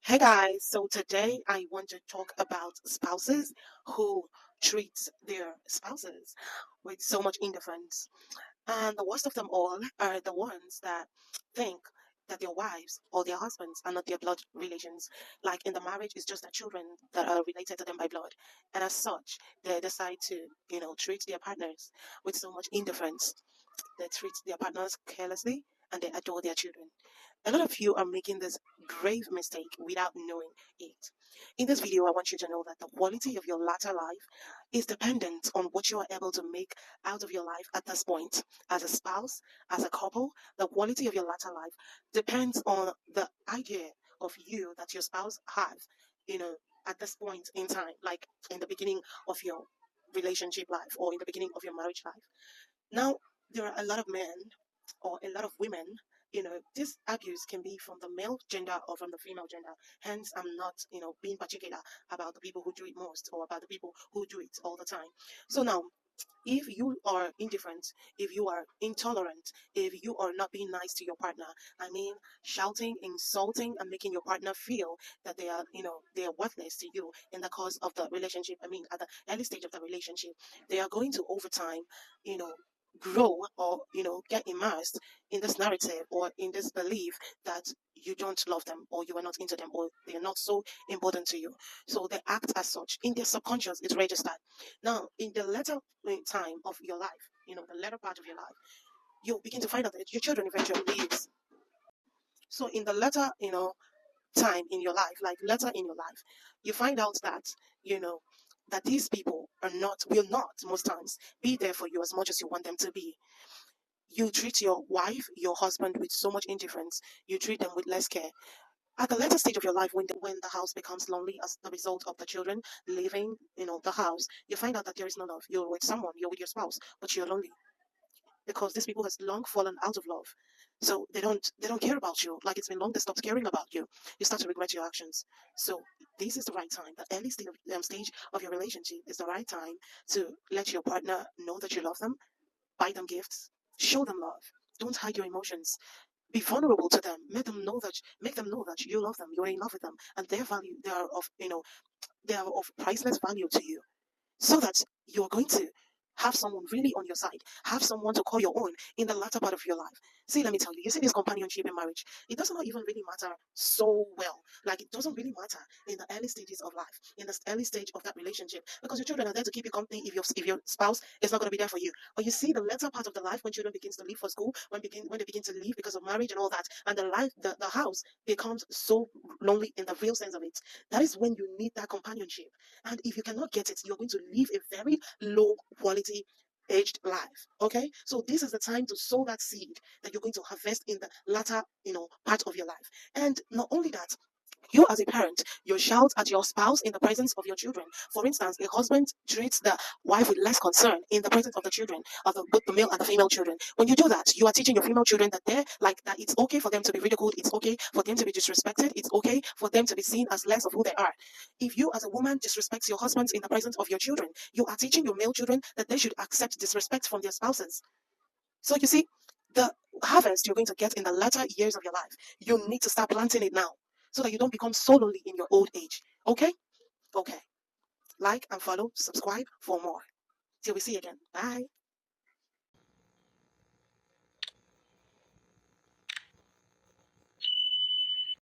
Hey guys, so today I want to talk about spouses who treat their spouses with so much indifference. And the worst of them all are the ones that think that their wives or their husbands are not their blood relations. Like in the marriage, it's just their children that are related to them by blood. And as such, they decide to, treat their partners with so much indifference. They treat their partners carelessly and they adore their children. A lot of you are making this grave mistake without knowing it. In this video, I want you to know that the quality of your latter life is dependent on what you are able to make out of your life at this point. As a spouse, as a couple, the quality of your latter life depends on the idea of you that your spouse has, you know, at this point in time, like in the beginning of your relationship life or in the beginning of your marriage life. Now, there are a lot of men or a lot of women, this abuse can be from the male gender or from the female gender. Hence, I'm not, being particular about the people who do it most or about the people who do it all the time. So now, if you are indifferent, if you are intolerant, if you are not being nice to your partner, I mean, shouting, insulting, and making your partner feel that they are worthless to you in the course of the relationship, I mean, at the early stage of the relationship, they are going to over time, you know, grow or get immersed in this narrative or in this belief that you don't love them or you are not into them or they are not so important to you, so they act as such in their subconscious. It's registered. Now, in the later time of your life, the latter part of your life, you begin to find out that your children eventually leaves. So in the latter, time in your life, like later in your life, you find out that, you know, that these people will not most times be there for you as much as you want them to be. You treat your wife, your husband with so much indifference. You treat them with less care. At the later stage of your life, when the house becomes lonely as the result of the children leaving, the house, you find out that there is no love. You're with someone, you're with your spouse, but you're lonely because these people has long fallen out of love. So they don't care about you. Like it's been long they stopped caring about you. You start to regret your actions. So this is the right time. The early stage of your relationship is the right time to let your partner know that you love them. Buy them gifts. Show them love. Don't hide your emotions. Be vulnerable to them. Make them know that you love them. You're in love with them, and their value they are of priceless value to you, so that you're going to have someone really on your side, have someone to call your own in the latter part of your life. See, let me tell you, you see this companionship in marriage, it does not even really matter so well. Like it doesn't really matter in the early stages of life, in the early stage of that relationship, because your children are there to keep you company if your spouse is not going to be there for you. But you see the latter part of the life when children begins to leave for school, when they begin to leave because of marriage and all that, and the house becomes so lonely in the real sense of it. That is when you need that companionship. And if you cannot get it, you're going to live a very low quality aged life. Okay, so this is the time to sow that seed that you're going to harvest in the latter part of your life. And not only that, you as a parent, you shout at your spouse in the presence of your children. For instance, a husband treats the wife with less concern in the presence of the children, of both the male and the female children. When you do that, you are teaching your female children that it's okay for them to be ridiculed, it's okay for them to be disrespected, it's okay for them to be seen as less of who they are. If you as a woman disrespects your husband in the presence of your children, you are teaching your male children that they should accept disrespect from their spouses. So you see, the harvest you're going to get in the latter years of your life, you need to start planting it now so that you don't become so lonely in your old age. Okay? Okay. Like and follow, subscribe for more. Till we see you again. Bye.